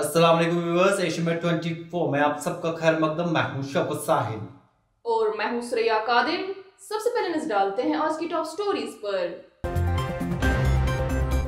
अस्सलाम वालेकुम viewers, Asian में 24 में आप सबका खैर मकदम। मैं हूं शौकत साहिल और मैं हूं श्रेया कादिर। सबसे पहले नजर डालते हैं आज की टॉप स्टोरीज पर।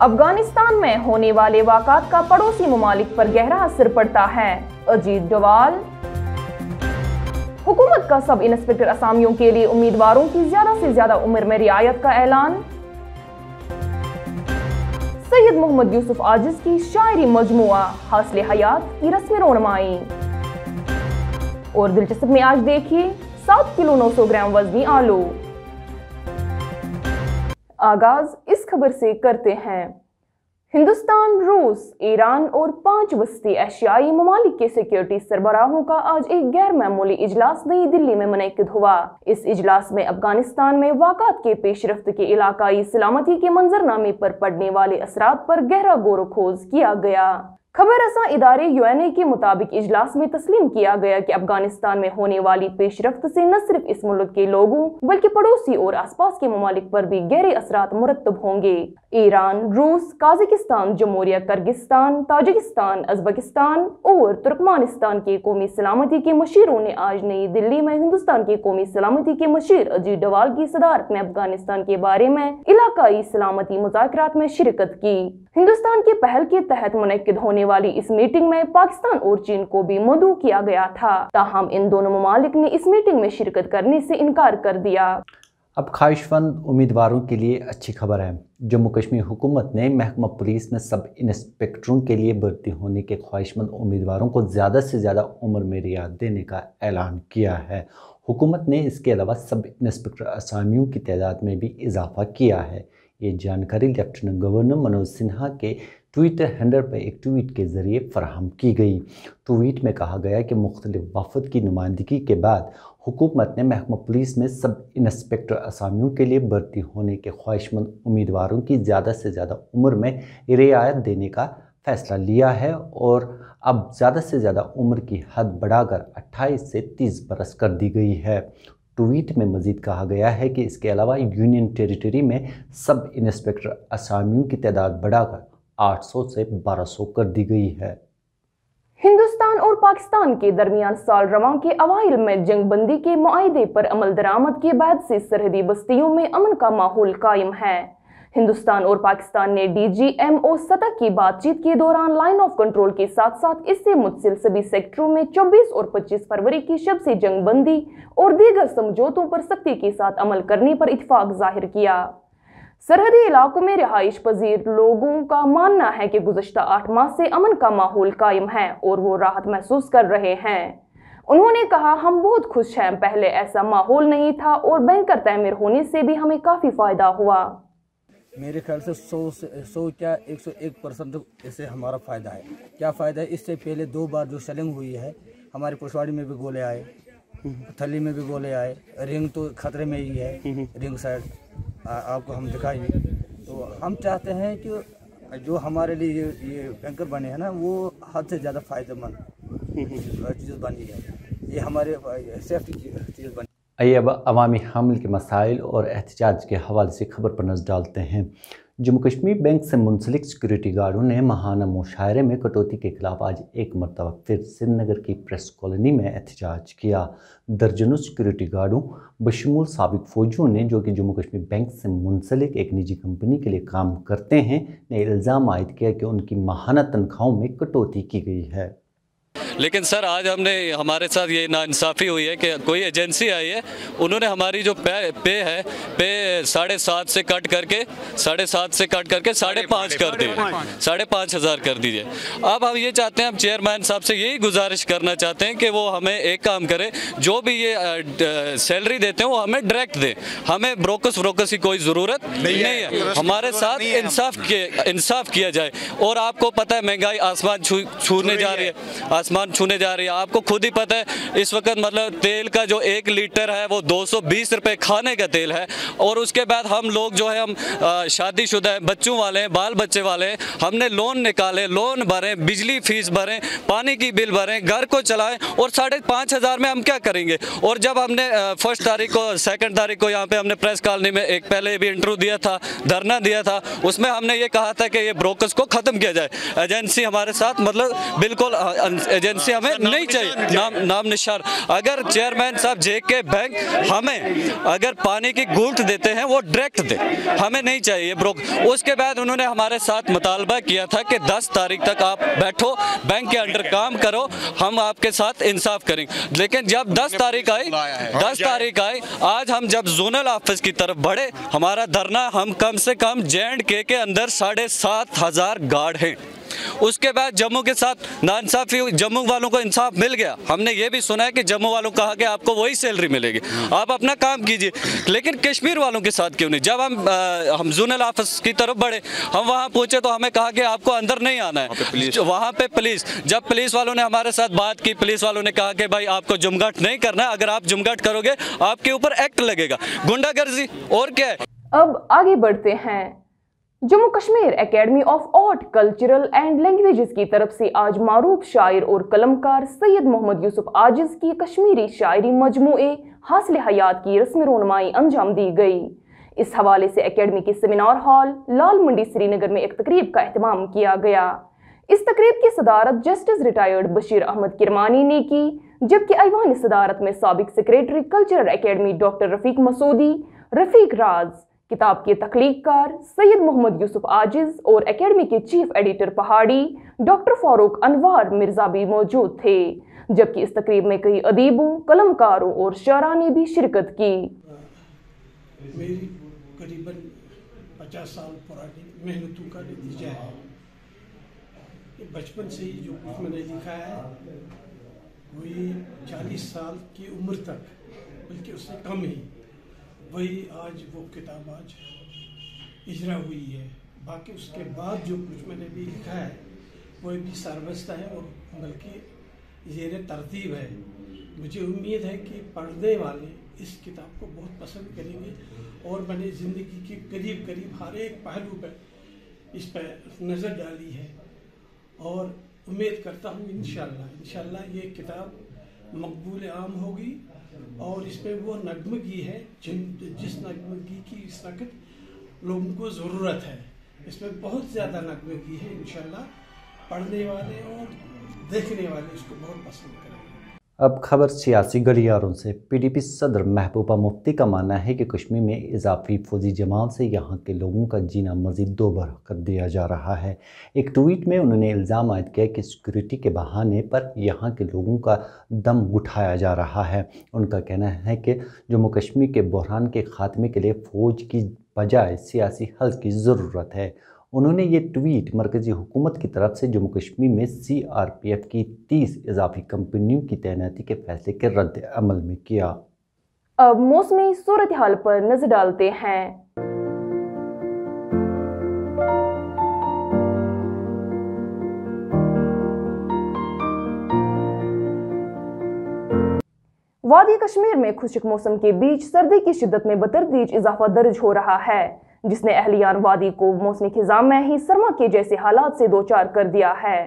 अफगानिस्तान में होने वाले वाक़ात का पड़ोसी ममालिक पर गहरा असर पड़ता है। अजीत डोवाल। हुकूमत का सब इंस्पेक्टर असामियों के लिए उम्मीदवारों की ज्यादा से ज्यादा उम्र में रियायत का ऐलान। सैयद मोहम्मद यूसुफ आजिज की शायरी मजमुआ हासिल हयात की रस्मी रोनमाई। और दिलचस्प में आज देखिए 7 किलो 900 ग्राम वजनी आलू। आगाज इस खबर से करते हैं। हिंदुस्तान, रूस, ईरान और 5 वस्ती एशियाई ममालिक के सिक्योरिटी सरबराहों का आज एक गैर मामूली इजलास नई दिल्ली में मुनक्किद हुआ। इस इजलास में अफगानिस्तान में वाक़ात के पेशरफ्त के इलाकाई सलामती के मंजरनामे पर पड़ने वाले असरात पर गहरा गौर खोज किया गया। खबर रसा इदारे यूएनए के मुताबिक इजलास में तस्लीम किया गया कि अफगानिस्तान में होने वाली पेशरफ्त से न सिर्फ इस मुल्क के लोगों बल्कि पड़ोसी और आसपास के ममालिक पर भी गहरे असरात मुरत्तब होंगे। ईरान, रूस, काजाकिस्तान, जमहूरिया किर्गिस्तान, ताजिकिस्तान, उज़्बेकिस्तान और तुर्कमानिस्तान के कौमी सलामती के मशीरों ने आज नई दिल्ली में हिंदुस्तान के कौमी सलामती के मशीर अजीत डोवाल की सदारत में अफगानिस्तान के बारे में इलाकाई सलामती मुज़ाकरात में शिरकत की। हिंदुस्तान की पहल के तहत मुनक्किद होने वाली इस मीटिंग में पाकिस्तान और चीन को भी मदऊ किया गया था, ताहम इन दोनों ममालिक ने इस मीटिंग में शिरकत करने से इनकार कर दिया। अब ख्वाहिशमंद उम्मीदवारों के लिए अच्छी खबर है। जम्मू कश्मीर हुकूमत ने महकमा पुलिस में सब इंस्पेक्टरों के लिए भर्ती होने के ख्वाहिशमंद उम्मीदवारों को ज़्यादा से ज़्यादा उम्र में रियायत देने का ऐलान किया है। हुकूमत ने इसके अलावा सब इंस्पेक्टर असामियों की तादाद में भी इजाफा किया है। ये जानकारी लेफ्टिनेंट गवर्नर मनोज सिन्हा के ट्विटर हैंडल पर एक ट्वीट के ज़रिए फराहम की गई। ट्वीट में कहा गया कि मुख्तलिफ वफ़द की नुमाइंदगी के बाद हुकूमत ने महकमा पुलिस में सब इंस्पेक्टर असामियों के लिए भर्ती होने के ख्वाहिशमंद उम्मीदवारों की ज़्यादा से ज़्यादा उम्र में रियायत देने का फ़ैसला लिया है और अब ज़्यादा से ज़्यादा उम्र की हद बढ़ाकर 28 से 30 बरस कर दी गई है। ट्वीट में मज़ीद कहा गया है कि इसके अलावा यूनियन टेरिटरी में सब इंस्पेक्टर असामियों की तादाद बढ़ाकर 800 से 1200 कर दी गई है। हिंदुस्तान और पाकिस्तान के दरमियान साल रवां के अवाइल में जंग बंदी के मुआहदे पर अमल दरामद के बाद से सरहदी बस्तियों में अमन का माहौल कायम है। हिंदुस्तान और पाकिस्तान ने DGMO सतह की बातचीत के दौरान लाइन ऑफ कंट्रोल के साथ साथ इससे मुत्सिल सभी सेक्टरों में 24 और 25 फरवरी की शब से जंग बंदी और दीगर समझौतों पर सख्ती के साथ अमल करने पर इत्फाक जाहिर किया। सरहदी इलाकों में रिहाइश पजीर लोगों का मानना है कि गुज़श्ता 8 माह से अमन का माहौल कायम है और वो राहत महसूस कर रहे हैं। उन्होंने कहा, हम बहुत खुश हैं, पहले ऐसा माहौल नहीं था और बैंकर तैमीर होने से भी हमें काफ़ी फ़ायदा हुआ। मेरे ख्याल से 100 क्या 101% इससे हमारा फ़ायदा है। क्या फ़ायदा है? इससे पहले 2 बार जो शेलिंग हुई है, हमारी पुशवाड़ी में भी गोले आए, थली में भी गोले आए, रिंग तो खतरे में ही है, रिंग साइड आपको हम दिखाएंगे। तो हम चाहते हैं कि जो हमारे लिए ये बैंकर बने हैं ना, वो हद से ज़्यादा फ़ायदेमंद चीज़ बनी है। ये हमारे सेफ्टी चीज़ बनी। आइए अब अवामी हामिल के मसाइल और एहतजाज के हवाले से खबर पर नज़र डालते हैं। जम्मू कश्मीर बैंक से मुंसलिक सिक्योरिटी गार्डों ने माहाना मुशायरे में कटौती के खिलाफ आज एक मरतबा फिर श्रीनगर की प्रेस कॉलोनी में एहतजाज किया। दर्जनों सिक्योरिटी गार्डों बशमूल साबिक फौजियों ने, जो कि जम्मू कश्मीर बैंक से मुंसलिक एक निजी कंपनी के लिए काम करते हैं, ने इल्ज़ाम आयद किया कि उनकी माहाना तनख्वाहों में कटौती की गई है। लेकिन सर आज हमारे साथ ये नाइंसाफ़ी हुई है कि कोई एजेंसी आई है, उन्होंने हमारी जो पे है 7.5 से कट करके 5.5 कर दिए, 5,500 कर दीजिए। अब हम ये चाहते हैं, हम चेयरमैन साहब से यही गुजारिश करना चाहते हैं कि वो हमें एक काम करे, जो भी ये सैलरी देते हैं वो हमें डायरेक्ट दें, हमें ब्रोकर्स की कोई ज़रूरत नहीं है। हमारे साथ इंसाफ किया जाए। और आपको पता है महंगाई आसमान छूने जा रही है, आसमान आसमान छूने जा रही है। आपको खुद ही पता है इस वक्त मतलब तेल का जो 1 लीटर है वो 220 रुपये खाने का तेल है। और उसके बाद हम लोग जो है हम शादीशुदा हैं, बच्चों वाले हैं, बाल बच्चे वाले हैं, हमने लोन निकाले, लोन भरें, बिजली फीस भरें, पानी की बिल भरें, घर को चलाएं और 5,500 में हम क्या करेंगे। और जब हमने 1 तारीख को 2 तारीख को यहाँ पे हमने प्रेस कॉलोनी में एक पहले भी इंटरव्यू दिया था, धरना दिया था, उसमें हमने ये कहा था कि ये ब्रोकर्स को ख़त्म किया जाए। एजेंसी हमारे साथ मतलब बिल्कुल एजेंसी हमें नहीं चाहिए, नाम निशान। अगर चेयरमैन साहब जेके बैंक हमें अगर पानी की गुल्ट देते हैं वो डायरेक्ट दे, हमें नहीं चाहिए ब्रोकर। उसके बाद उन्होंने हमारे साथ मुतालबा किया था कि 10 तारीख तक आप बैठो, बैंक के अंडर काम करो, हम आपके साथ इंसाफ करेंगे। लेकिन जब 10 तारीख आई, आज हम जब जोनल ऑफिस की तरफ बढ़े, हमारा धरना, हम कम से कम J&K के अंदर 7,500 गार्ड हैं। उसके बाद जम्मू के साथ नाइंसाफी, जम्मू वालों को इंसाफ मिल गया। हमने ये भी सुना है कि जम्मू वालों को कहा कि आपको वही सैलरी मिलेगी, आप अपना काम कीजिए। लेकिन कश्मीर वालों के साथ क्यों नहीं? जब हम जोनल ऑफिस की तरफ बढ़े, हम वहाँ पहुँचे तो हमें कहा कि आपको अंदर नहीं आना है। वहाँ पे पुलिस, जब पुलिस वालों ने हमारे साथ बात की, पुलिस वालों ने कहा कि भाई आपको जुमघाट नहीं करना, अगर आप जुमघाट करोगे आपके ऊपर एक्ट लगेगा, गुंडागर्दी। और क्या है। अब आगे बढ़ते हैं। Jammu Kashmir academy of art, cultural and languages की तरफ से आज मारूफ शायर और कलमकार सैयद मोहम्मद यूसुफ आजिज की कश्मीरी शायरी मजमूए हासिल हयात की रस्म रोनमाई अंजाम दी गई। इस हवाले से एकेडमी के सेमिनार हॉल लाल मंडी श्रीनगर में एक तकरीब का एहतमाम किया गया। इस तकरीब की सदारत जस्टिस रिटायर्ड बशीर अहमद किरमानी ने की, जबकि ऐवान सदारत में साबिक secretary cultural academy doctor Rafiq Masoodi, Rafiq Raj, किताब के तख्लीककार सैयद मोहम्मद यूसुफ आजिज और एकेडमी के चीफ एडिटर पहाड़ी डॉक्टर फारूक अनवार मिर्जा भी मौजूद थे। जबकि इस तकरीब में कई अदीबों, कलमकारों और शायरा ने भी शिरकत की। मेरी करीबन 50 साल पुरानी मेहनतों का नतीजा है। बचपन से ही जो कुछ मैंने लिखा है वही 40 साल की उम्र तक, बल्कि उससे कम ही, वही आज वो किताब आज इजरा हुई है। बाकी उसके बाद जो कुछ मैंने भी लिखा है वो भी सरबस्ता है और बल्कि ज़ेर तरतीब है। मुझे उम्मीद है कि पढ़ने वाले इस किताब को बहुत पसंद करेंगे और मैंने ज़िंदगी के करीब करीब हर एक पहलू पर इस पर नज़र डाली है और उम्मीद करता हूँ इंशाल्लाह ये किताब मकबूल आम होगी। और इसमें वो नगमगी है जिस नगमगी की इस वक्त लोगों को ज़रूरत है। इसमें बहुत ज़्यादा नगमगी है। इंशाल्लाह पढ़ने वाले और देखने वाले इसको बहुत पसंद करेंगे। अब खबर सियासी गलियारों से। पीडीपी सदर महबूबा मुफ्ती का मानना है कि कश्मीर में इजाफी फौजी जमात से यहाँ के लोगों का जीना मज़ीद दोभर कर दिया जा रहा है। एक ट्वीट में उन्होंने इल्ज़ाम आयद किया कि सिक्योरिटी के बहाने पर यहाँ के लोगों का दम घुटाया जा रहा है। उनका कहना है कि जम्मू कश्मीर के बहरान के ख़ात्मे के लिए फ़ौज की बजाय सियासी हल की ज़रूरत है। उन्होंने ये ट्वीट मरकज़ी हुकूमत की तरफ से जम्मू कश्मीर में CRPF की 30 इजाफी कंपनियों की तैनाती के फैसले के रद्द अमल में किया। अब मौसमी सूरत हाल पर नजर डालते हैं। वादी कश्मीर में खुश्क मौसम के बीच सर्दी की शिद्दत में बतदरीज इजाफा दर्ज हो रहा है, जिसने अहलियान वादी को मौसमी खिज़ां में ही सरमा के जैसे हालात से दो चार कर दिया है।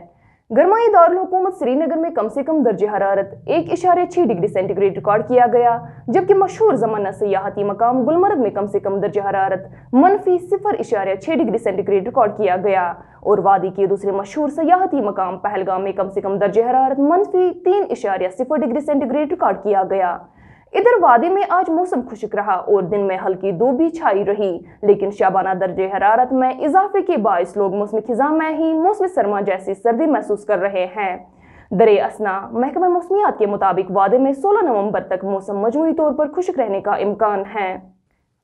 गरमाई दारुल हुकूमत श्रीनगर में कम से कम दर्जे हरारत 1.6 डिग्री सेंटीग्रेड रिकॉर्ड किया गया, जबकि मशहूर ज़माना सयाहती मकाम गुलमर्ग में कम से कम दर्जे हरारत -0.6 डिग्री सेंटीग्रेड रिकॉर्ड किया गया और वादी के दूसरे मशहूर सयाहती मकाम पहलगाम में कम से कम दर्जे हरारत -3.0 डिग्री सेंटीग्रेड रिकॉर्ड किया गया। इधर वादी में आज मौसम खुश्क रहा और दिन में हल्की धूप भी छाई रही, लेकिन शाबाना दर्जे हरारत में इजाफे के बायस लोग मौसमी खिज़ां में ही मौसम सरमा जैसी सर्दी महसूस कर रहे हैं। दरे असना महकमा मौसमियात के मुताबिक वादी में 16 नवंबर तक मौसम मजमूई तौर पर खुश्क रहने का इम्कान है।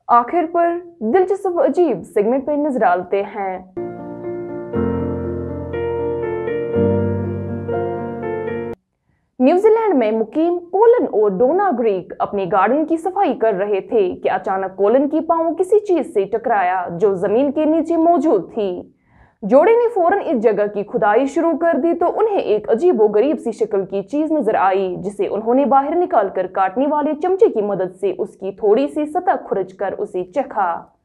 आखिर पर दिलचस्प अजीब सेगमेंट पर नजर डालते हैं। न्यूजीलैंड में मुकीम कोलन और डोना ग्रीक अपने गार्डन की सफाई कर रहे थे कि अचानक कोलन की पांव किसी चीज से टकराया जो जमीन के नीचे मौजूद थी। जोड़े ने फौरन इस जगह की खुदाई शुरू कर दी तो उन्हें एक अजीबोगरीब सी शक्ल की चीज नजर आई, जिसे उन्होंने बाहर निकालकर काटने वाले चमचे की मदद से उसकी थोड़ी सी सतह खुरचकर उसे चखा।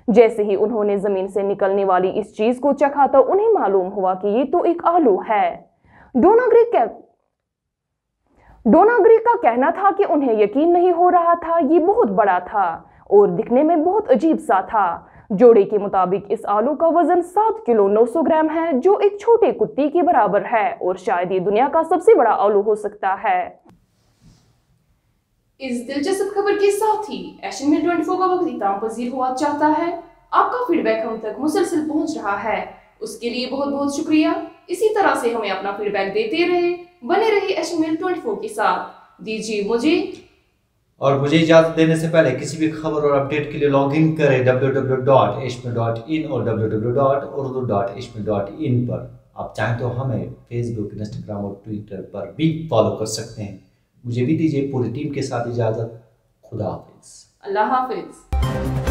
जैसे ही उन्होंने जमीन से निकलने वाली इस चीज को चखा तो उन्हें मालूम हुआ कि ये तो एक आलू है। डोनाग्री का कहना था कि उन्हें यकीन नहीं हो रहा था, ये बहुत बड़ा था और दिखने में बहुत अजीब सा था। जोड़े के मुताबिक इस आलू का वजन 7 किलो 900 ग्राम है, जो एक छोटे कुत्ते के बराबर है और शायद ये दुनिया का सबसे बड़ा आलू हो सकता है। इस दिलचस्प खबर के साथ ही एशियन मेल 24 का वक्त इख्तिताम पजीर हुआ चाहता है। आपका फीडबैक हम तक मुसलसल पहुंच रहा है, उसके लिए बहुत बहुत शुक्रिया। इसी तरह से हमें अपना फीडबैक देते रहे, बने रहे एशियन मेल 24 के साथ। दीजिए मुझे इजाजत देने से पहले किसी भी खबर और अपडेट के लिए लॉग इन करें www.ishmael.in और www.urdu.ishmael.in पर। आप चाहें तो हमें फेसबुक, इंस्टाग्राम और ट्विटर पर भी फॉलो कर सकते हैं। मुझे भी दीजिए पूरी टीम के साथ इजाजत। खुदा हाफिज। अल्लाह हाफिज।